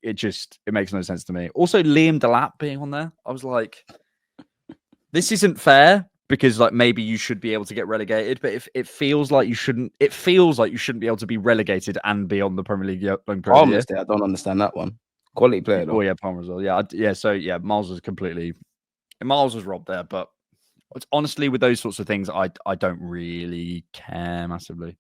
it makes no sense to me. Also, Liam Delap being on there, I was like, this isn't fair because like maybe you should be able to get relegated, but if it feels like you shouldn't be able to be relegated and be on the Premier League. Palmer's there. I don't understand that one. Quality player though. Oh yeah, Palmer as well. Yeah. So yeah, Miles was robbed there, but honestly, with those sorts of things, I don't really care massively.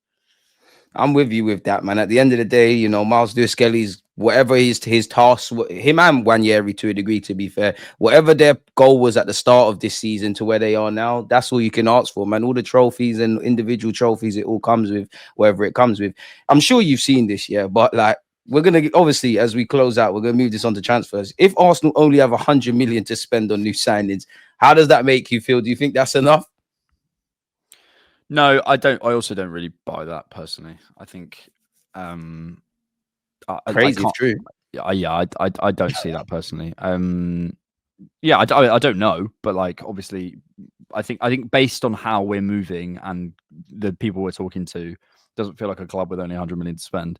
I'm with you with that, man. At the end of the day, you know, Miles Lewis-Skelly's whatever his task, him and Wanyeri to a degree, to be fair, whatever their goal was at the start of this season to where they are now, that's all you can ask for, man. All the trophies and individual trophies, it all comes with whatever it comes with. I'm sure you've seen this, yeah, but like, we're going to, obviously, as we close out, we're going to move this on to transfers. If Arsenal only have 100 million to spend on new signings, how does that make you feel? Do you think that's enough? No, I don't. I also don't really buy that personally. I think crazy if true. Yeah, I don't see that personally. Yeah, I don't know, but like obviously, I think based on how we're moving and the people we're talking to, doesn't feel like a club with only 100 million to spend.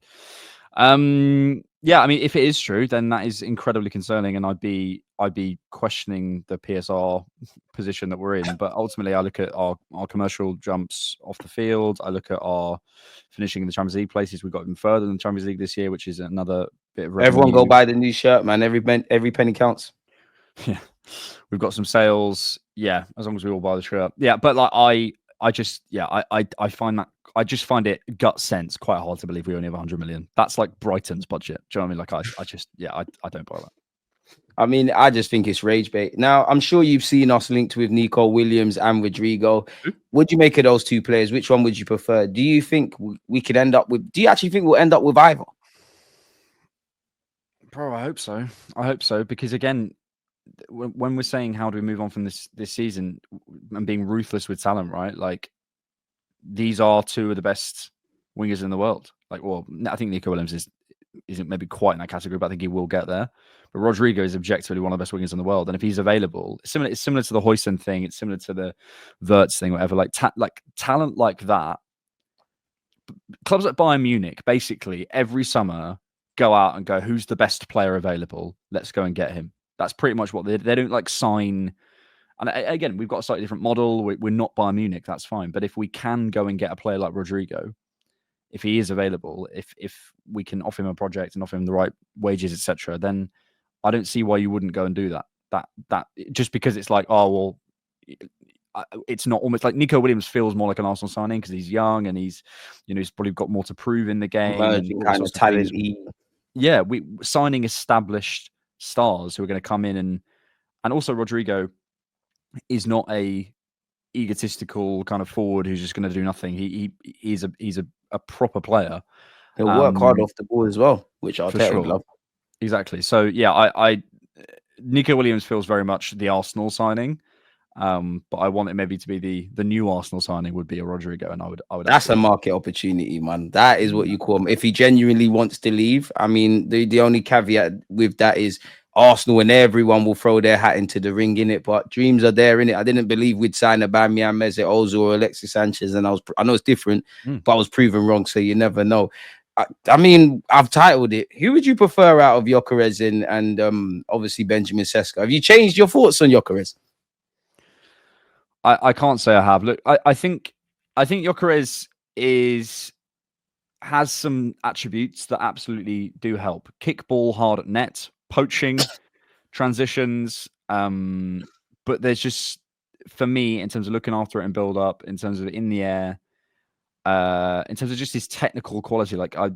Yeah, I mean, if it is true, then that is incredibly concerning, and I'd be questioning the PSR position that we're in. But ultimately, I look at our commercial jumps off the field. I look at our finishing in the Champions League places. We got even further than the Champions League this year, which is another bit of revenue. Everyone go buy the new shirt, man. Every penny counts. Yeah, we've got some sales. Yeah, as long as we all buy the shirt. Yeah, but like I find that. I just find it gut sense quite hard to believe we only have 100 million. That's like Brighton's budget. Do you know what I mean? Like I don't buy that. I mean, I just think it's rage bait. Now, I'm sure you've seen us linked with Nico Williams and Rodrigo. Would you make of those two players? Which one would you prefer? Do you think we could end up with? Do you actually think we'll end up with either? Bro, I hope so. I hope so because again, when we're saying how do we move on from this season and being ruthless with talent, right? Like. These are two of the best wingers in the world. Like, well, I think Nico Williams isn't maybe quite in that category, but I think he will get there. But Rodrigo is objectively one of the best wingers in the world, and if he's available, it's similar to the Højlund thing. It's similar to the Wirtz thing, whatever. Like talent like that. Clubs like Bayern Munich basically every summer go out and go, who's the best player available? Let's go and get him. That's pretty much what they don't like sign. And again, we've got a slightly different model. We're not Bayern Munich, that's fine. But if we can go and get a player like Rodrigo, if he is available, if we can offer him a project and offer him the right wages, etc., then I don't see why you wouldn't go and do that. That just because it's like, oh well, it's not almost like Nico Williams feels more like an Arsenal signing because he's young and he's probably got more to prove in the game. Kind of talent. Yeah, we signing established stars who are going to come in and also Rodrigo is not a egotistical kind of forward who's just going to do nothing. He's a proper player. He'll work hard off the ball as well, which Arteta would love. Exactly. So yeah, I Nico Williams feels very much the Arsenal signing, but I want it maybe to be the new Arsenal signing would be a Rodrigo, and I would. That's a market opportunity, man. That is what you call him. If he genuinely wants to leave, I mean, the only caveat with that is Arsenal and everyone will throw their hat into the ring in it, but dreams are there in it. I didn't believe we'd sign a Aubameyang, Mesut Ozil, or Alexis Sanchez, and I know it's different, but I was proven wrong. So you never know. I mean, I've titled it. Who would you prefer out of Gyokeres and obviously Benjamin Sesko? Have you changed your thoughts on Gyokeres? I can't say I have. Look, I think Gyokeres has some attributes that absolutely do help. Kick ball hard at net. Poaching, transitions, but there's just for me in terms of looking after it and build up, in terms of in the air, in terms of just his technical quality. Like I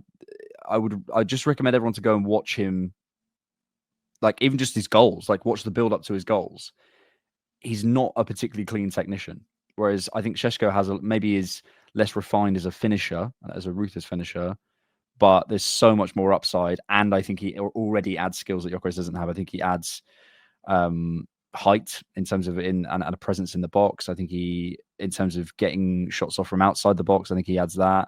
just recommend everyone to go and watch him. Like even just his goals, like watch the build up to his goals. He's not a particularly clean technician, whereas I think Sesko maybe is less refined as a finisher, as a ruthless finisher. But there's so much more upside, and I think he already adds skills that Gyokeres doesn't have. I think he adds height in terms of and a presence in the box. I think in terms of getting shots off from outside the box, I think he adds that.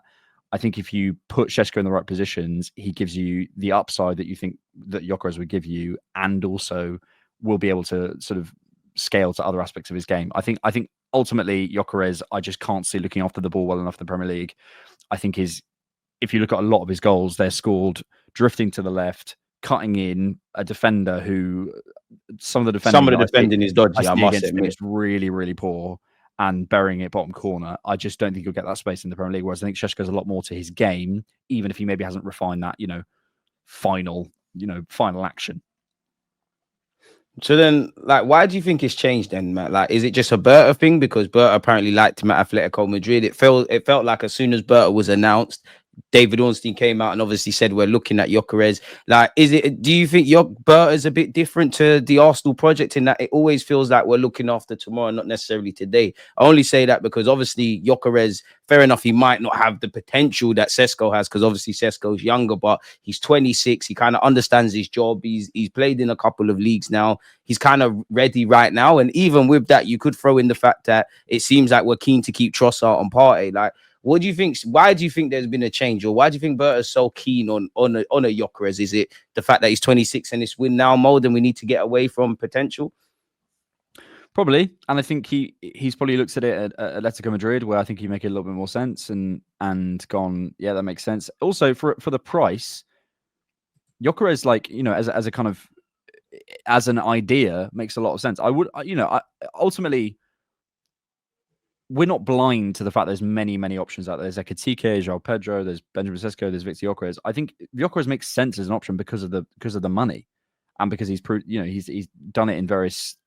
I think if you put Sesko in the right positions, he gives you the upside that you think that Gyokeres would give you, and also will be able to sort of scale to other aspects of his game. I think ultimately Gyokeres, I just can't see looking after the ball well enough in the Premier League. I think if you look at a lot of his goals, they're scored drifting to the left, cutting in a defender who some of the Some of defending the that defending is dodgy, I see must against him admit. is really, really poor and burying it bottom corner. I just don't think he'll get that space in the Premier League. Whereas I think Sesko's a lot more to his game, even if he maybe hasn't refined that, final action. So then, like, why do you think it's changed then, Matt? Like, is it just a Berta thing? Because Berta apparently liked him at Atletico Madrid. It felt like as soon as Berta was announced, David Ornstein came out and obviously said we're looking at Gyokeres. Like, do you think Berta is a bit different to the Arsenal project in that it always feels like we're looking after tomorrow, not necessarily today? I only say that because obviously Gyokeres, fair enough, he might not have the potential that Sesko has because obviously Sesko's younger, but he's 26. He kind of understands his job. He's played in a couple of leagues now. He's kind of ready right now. And even with that, you could throw in the fact that it seems like we're keen to keep Trossard on Partey. Like, what do you think? Why do you think there's been a change, or why do you think Berta's so keen on a Gyokeres? Is it the fact that he's 26 and it's win now mode and we need to get away from potential? Probably, and I think he's probably looked at it at Atletico Madrid, where I think he make it a little bit more sense, and gone, yeah, that makes sense. Also, for the price, Gyokeres, like, as a kind of, as an idea, makes a lot of sense. Ultimately, we're not blind to the fact there's many, many options out there. There's Ekitike, Joao Pedro, there's Benjamin Sesko, there's Victor Gyokeres. I think Gyokeres makes sense as an option because of the money, and because he's done it in various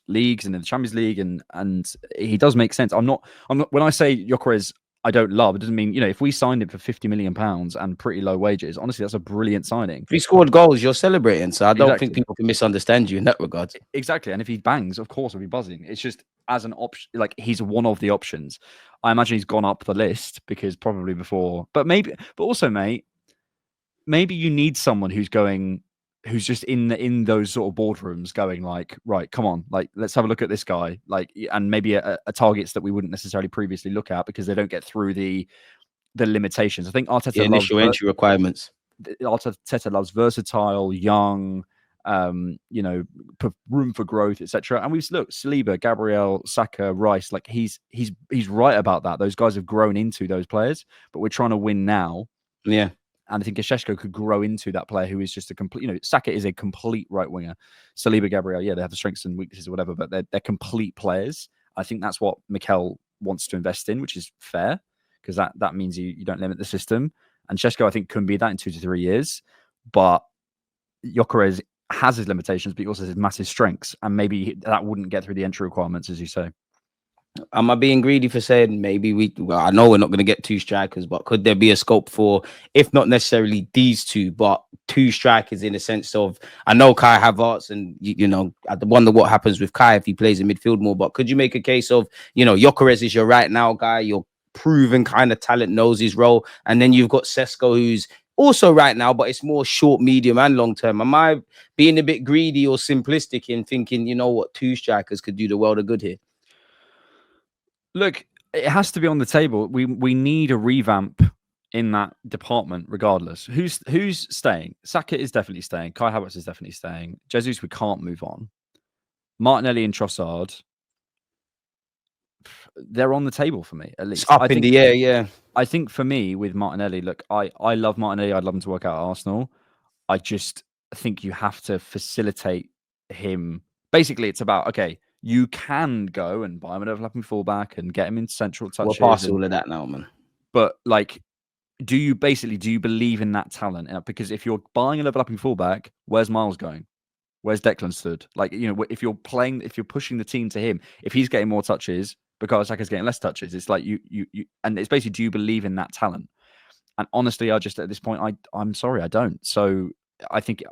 leagues and in the Champions League, and he does make sense. I'm not when I say Gyokeres I don't love, it doesn't mean, if we signed him for £50 million and pretty low wages, honestly, that's a brilliant signing. If he scored goals, you're celebrating. So I don't Exactly. think people can misunderstand you in that regard. Exactly. And if he bangs, of course, we'll be buzzing. It's just as an option, like, he's one of the options. I imagine he's gone up the list because probably before, but also, mate, maybe you need someone who's just in those sort of boardrooms going like, right, come on, like, let's have a look at this guy, like, and maybe a targets that we wouldn't necessarily previously look at because they don't get through the limitations. I think Arteta initial entry requirements. Arteta loves versatile, young, room for growth, etc. And we've looked Saliba, Gabriel, Saka, Rice. Like, he's right about that. Those guys have grown into those players, but we're trying to win now. Yeah. And I think Sesko could grow into that player who is just a complete, Saka is a complete right winger. Saliba, Gabriel, yeah, they have the strengths and weaknesses or whatever, but they're complete players. I think that's what Mikel wants to invest in, which is fair, because that means you don't limit the system. And Sesko, I think, can be that in 2 to 3 years. But Gyokeres has his limitations, but he also has his massive strengths. And maybe that wouldn't get through the entry requirements, as you say. Am I being greedy for saying maybe I know we're not going to get 2 strikers, but could there be a scope for, if not necessarily these 2, but 2 strikers in a sense of, I know Kai Havertz, and I wonder what happens with Kai if he plays in midfield more, but could you make a case of, Gyokeres is your right now guy, your proven kind of talent, knows his role, and then you've got Sesko, who's also right now, but it's more short, medium, and long term. Am I being a bit greedy or simplistic in thinking, 2 strikers could do the world of good here? Look, it has to be on the table. We need a revamp in that department, regardless. Who's staying? Saka is definitely staying. Kai Havertz is definitely staying. Jesus, we can't move on. Martinelli and Trossard, they're on the table for me, at least. It's up in the air, yeah. I think for me, with Martinelli, look, I love Martinelli. I'd love him to work out at Arsenal. I just think you have to facilitate him. Basically, it's about, okay, you can go and buy him an overlapping fullback and get him in central touches. We're past all of that now, man. But, like, do you believe in that talent? Because if you're buying an overlapping fullback, where's Miles going? Where's Declan stood? Like, if you're pushing the team to him, if he's getting more touches, because Saka's getting less touches, it's like you and it's basically, do you believe in that talent? And honestly, I just, at this point, I'm sorry, I don't. So I think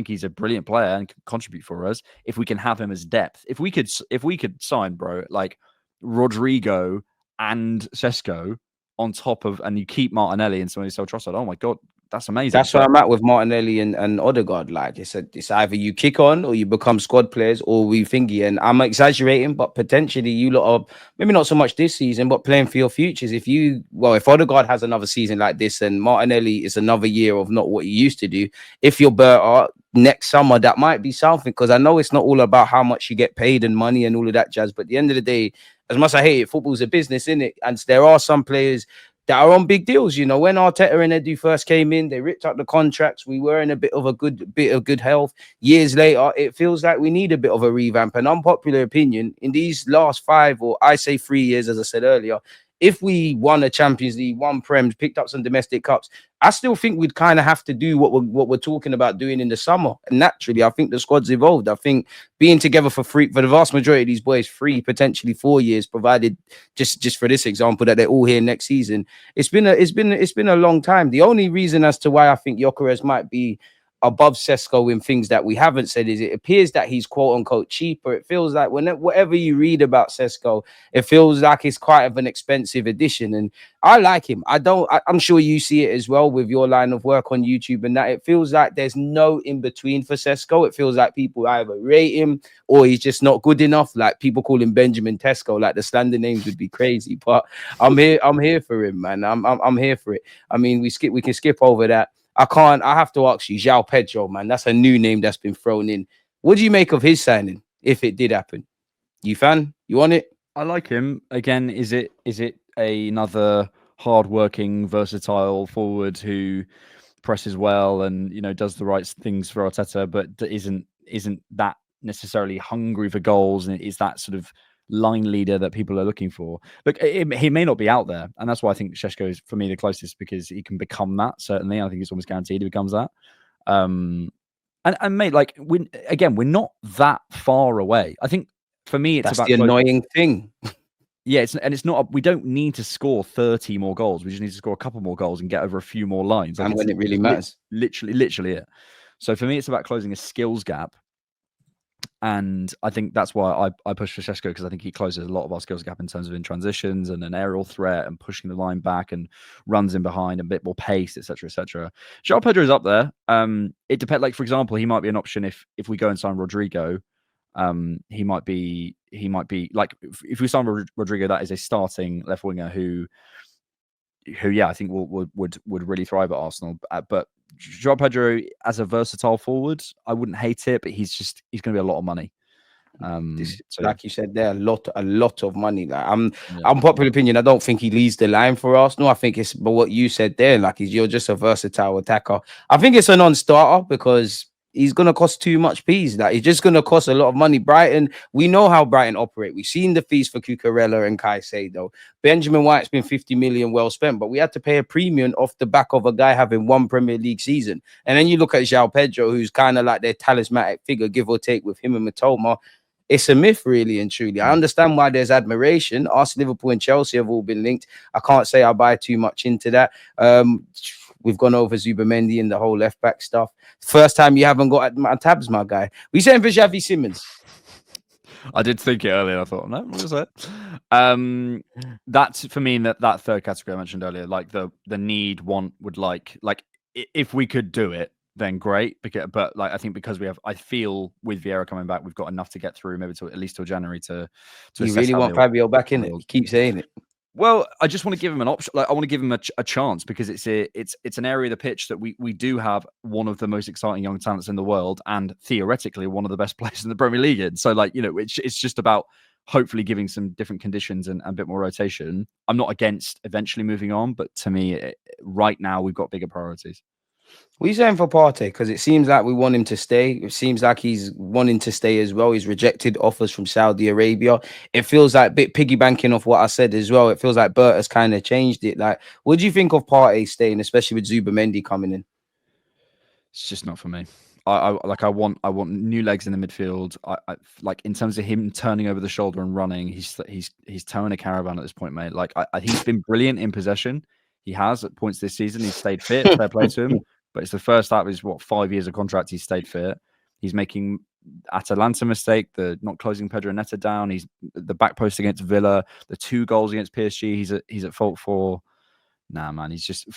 he's a brilliant player and can contribute for us if we can have him as depth. If we could sign, bro, like Rodrigo and Sesko on top of, and you keep Martinelli and somebody sell Trossard, oh my god, that's amazing. That's where I'm at with Martinelli and Odegaard. Like, it's either you kick on or you become squad players, or we thingy. And I'm exaggerating, but potentially you lot are, maybe not so much this season, but playing for your futures. If Odegaard has another season like this and Martinelli is another year of not what he used to do, if you're Berta next summer, that might be something, because I know it's not all about how much you get paid and money and all of that jazz. But at the end of the day, as much as I hate it, football's a business, isn't it? And there are some players that are on big deals. You know, when Arteta and Edu first came in, they ripped up the contracts. We were in a bit of good health. Years later, it feels like we need a bit of a revamp. An unpopular opinion, in these last 5, or I say 3 years, as I said earlier, if we won a Champions League, won Prem, picked up some domestic cups, I still think we'd kind of have to do what we're talking about doing in the summer. And naturally, I think the squad's evolved. I think being together for the vast majority of these boys, 3, potentially 4 years, provided just for this example that they're all here next season. It's been a long time. The only reason as to why I think Gyokeres might be above Sesko in things that we haven't said is it appears that he's quote unquote cheaper. It feels like whatever you read about Sesko, it feels like it's quite of an expensive addition. And I like him. I'm sure you see it as well with your line of work on YouTube and that. It feels like there's no in between for Sesko. It feels like people either rate him or he's just not good enough. Like people call him Benjamin Tesco. Like the slander names would be crazy, but I'm here for him, man. I'm here for it. I mean, we can skip over that. I have to ask you, Joao Pedro, man. That's a new name that's been thrown in. What do you make of his signing, if it did happen? You fan? You want it? I like him. Again, is it another hard-working, versatile forward who presses well and, you know, does the right things for Arteta, but isn't that necessarily hungry for goals and is that sort of line leader that people are looking for? Look, he may not be out there, and that's why I think Sesko is for me the closest, because he can become that. Certainly, I think it's almost guaranteed he becomes that. And mate, like we're not that far away. I think for me, it's That's about the annoying thing. Yeah, it's not. We don't need to score 30 more goals. We just need to score a couple more goals and get over a few more lines. And when it really matters, literally it. So for me, it's about closing a skills gap. And I think that's why I push for Sesko, because I think he closes a lot of our skills gap in terms of in transitions and an aerial threat and pushing the line back and runs in behind and a bit more pace, etc., etc. Joao Pedro is up there. It depends. Like for example, he might be an option if we go and sign Rodrigo. He might be like if we sign Rodrigo, that is a starting left winger who yeah, I think would really thrive at Arsenal. But Joao Pedro as a versatile forward, I wouldn't hate it, but he's going to be a lot of money. Like you said, there a lot of money. Like I'm popular opinion. I don't think he leads the line for Arsenal. I think it's but what you said there, like you're just a versatile attacker. I think it's a non-starter because he's gonna cost too much fees. Like he's just gonna cost a lot of money. Brighton, we know how Brighton operate. We've seen the fees for Cucurella and Caicedo. Benjamin White's been 50 million well spent, but we had to pay a premium off the back of a guy having one Premier League season. And then you look at Joao Pedro, who's kind of like their talismanic figure, give or take, with him and Matoma. It's a myth, really and truly. I understand why there's admiration. Arsenal, Liverpool, and Chelsea have all been linked. I can't say I buy too much into that. We've gone over Zubamendi and the whole left back stuff. First time you haven't got my tabs, my guy. We saying for Xavi Simons. I did think it earlier. I thought, no, what was that? That's for me that third category I mentioned earlier, like the need, want, would like if we could do it, then great. But like I think because I feel with Vieira coming back, we've got enough to get through maybe at least till January to. You really want Fabio back in it? You keep saying it. Well, I just want to give him an option. Like I want to give him a chance because it's an area of the pitch that we do have one of the most exciting young talents in the world and theoretically one of the best players in the Premier League in. So like, you know, it's just about hopefully giving some different conditions and a bit more rotation. I'm not against eventually moving on, but to me, right now we've got bigger priorities. What are you saying for Partey? Because it seems like we want him to stay. It seems like he's wanting to stay as well. He's rejected offers from Saudi Arabia. It feels like a bit piggybanking off what I said as well. It feels like Bert has kind of changed it. Like, what do you think of Partey staying, especially with Zubamendi coming in? It's just not for me. I want new legs in the midfield. I like in terms of him turning over the shoulder and running. He's towing a caravan at this point, mate. Like he's been brilliant in possession. He has at points this season. He's stayed fit. Fair play to him. But it's the first out of his 5 years of contract. He's stayed fit. He's making Atalanta mistake, the not closing Pedro Neto down. He's the back post against Villa, the 2 goals against PSG. He's at fault for. Nah, man. He's just